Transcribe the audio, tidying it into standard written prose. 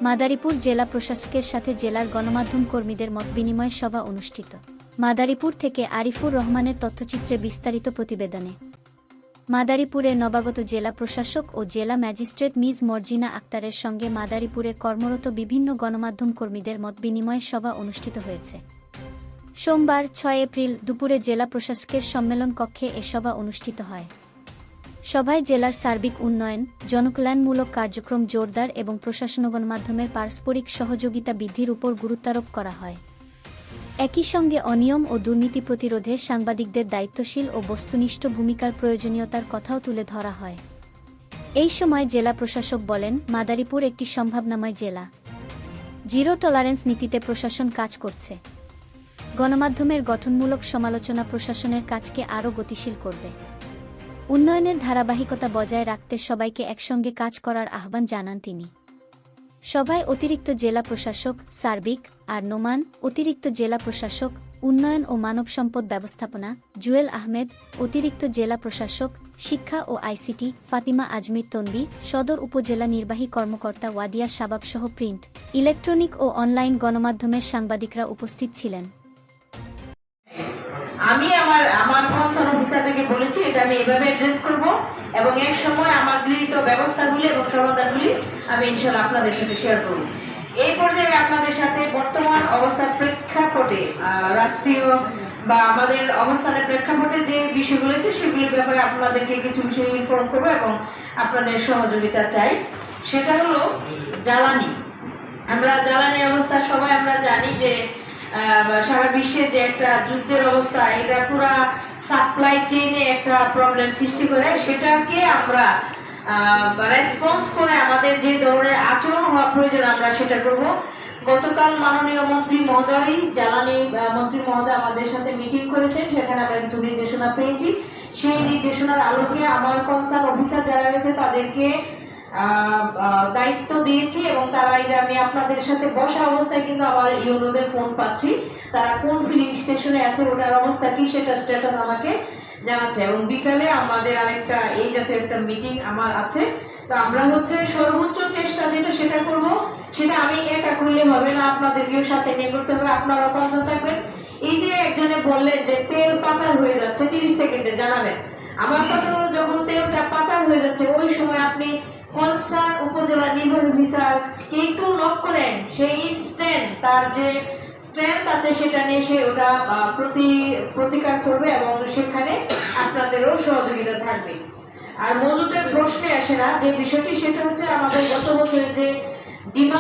মাদারীপুর জেলা প্রশাসকের সাথে জেলার গণমাধ্যম কর্মীদের মতবিনিময় সভা অনুষ্ঠিত। মাদারীপুর থেকে আরিফুর রহমানের তথ্যচিত্রে বিস্তারিত প্রতিবেদনে। মাদারীপুরে নবাগত জেলা প্রশাসক ও জেলা ম্যাজিস্ট্রেট মিজ মর্জিনা আক্তারের সঙ্গে মাদারীপুরে কর্মরত বিভিন্ন গণমাধ্যম কর্মীদের মতবিনিময় সভা অনুষ্ঠিত হয়েছে। সোমবার ৬ এপ্রিল দুপুরে জেলা প্রশাসকের সম্মেলন কক্ষে এ সভা অনুষ্ঠিত হয়। সভায় জেলার সার্বিক উন্নয়ন, জনকল্যাণমূলক কার্যক্রম জোরদার এবং প্রশাসন ও গণমাধ্যমের পারস্পরিক সহযোগিতা বৃদ্ধির উপর গুরুত্বারোপ করা হয়। একই সঙ্গে অনিয়ম ও দুর্নীতি প্রতিরোধে সাংবাদিকদের দায়িত্বশীল ও বস্তুনিষ্ঠ ভূমিকার প্রয়োজনীয়তার কথাও তুলে ধরা হয়। এই সময় জেলা প্রশাসক বলেন, মাদারীপুর একটি সম্ভাবনাময় জেলা। জিরো টলারেন্স নীতিতে প্রশাসন কাজ করছে। গণমাধ্যমের গঠনমূলক সমালোচনা প্রশাসনের কাজকে আরও গতিশীল করবে। উন্নয়নের ধারাবাহিকতা বজায় রাখতে সবাইকে একসঙ্গে কাজ করার আহ্বান জানান তিনি। সভায় অতিরিক্ত জেলা প্রশাসক সার্বিক আর নোমান, অতিরিক্ত জেলা প্রশাসক উন্নয়ন ও মানব সম্পদ ব্যবস্থাপনা জুয়েল আহমেদ, অতিরিক্ত জেলা প্রশাসক শিক্ষা ও আইসিটি ফাতিমা আজমির তনবী, সদর উপজেলা নির্বাহী কর্মকর্তা ওয়াদিয়া শাবাব সহ প্রিন্ট, ইলেকট্রনিক ও অনলাইন গণমাধ্যমের সাংবাদিকরা উপস্থিত ছিলেন। আমি আমার কনসার্ন অফিসার থেকে বলেছি এটা আমি এভাবে অ্যাড্রেস করব এবং এক সময় আমার গৃহীত ব্যবস্থাগুলি এবং সমাধানগুলি আমি ইনশাআল্লাহ আপনাদের সাথে শেয়ার করব। এই পর্যায়ে আপনাদের সাথে বর্তমান অবস্থার প্রেক্ষাপটে রাষ্ট্রীয় বা আমাদের অবস্থানের প্রেক্ষাপটে যে বিষয়গুলো আছে সেগুলির ব্যাপারে আপনাদেরকে কিছু বিষয় ইনফর্ম করবো এবং আপনাদের সহযোগিতা চাই। সেটা হলো জ্বালানি। আমরা জ্বালানির অবস্থা সবাই আমরা জানি যে সারা বিশ্বে যে একটা যুদ্ধের অবস্থা, এটা পুরা সাপ্লাই চেইনে একটা প্রবলেম সৃষ্টি করে, সেটাকে আমরা রেসপন্স করে আমাদের যে ধরনের আচরণ হওয়া প্রয়োজন আমরা সেটা করব। গতকাল মাননীয় মন্ত্রী মহোদয়, জ্বালানি মন্ত্রী মহোদয় আমাদের সাথে মিটিং করেছেন, সেখানে আমরা কিছু নির্দেশনা পেয়েছি। সেই নির্দেশনার আলোকে আমার কনসার্ন অফিসার যারা রয়েছে তাদেরকে দায়িত্ব দিয়েছি এবং তারা এই যে আমি আপনাদের সাথে বসা অবস্থায় কিন্তু আমার ইউনোদের ফোন পাচ্ছি, তারা কোন ফিলিং স্টেশনে আছে, ওটার অবস্থা কি সেটা স্ট্যাটাস আমাকে জানাচ্ছে। এবং বিকালে আমাদের আরেকটা এই জাতীয় একটা মিটিং আমার আছে। তো আমরা সর্বোচ্চ চেষ্টা যেটা সেটা করব, সেটা আমি একা করলে হবে না, আপনাদেরকেও সাথে নিয়ে করতে হবে, আপনারা কনসার্ন থাকবেন। এই যে একজনে বললেন যে তেল পাচার হয়ে যাচ্ছে, 30 সেকেন্ডে জানাবেন। আমার কথা হলো, যখন তেলটা পাচার হয়ে যাচ্ছে ওই সময় আপনি কনসার্ন উপজেলা নির্বাহী অফিসার একটু নক করেন, সেই ইনস্ট্যান্ট তার যে স্ট্রেংথ আছে সেটা নিয়ে সে ওটা প্রতিকার করবে এবং সেখানে আপনাদেরও সহযোগিতা থাকবে। আর মজুদের প্রশ্নে আসে না যে বিষয়টি, সেটা হচ্ছে আমাদের গত বছরের যে ডিমান্ড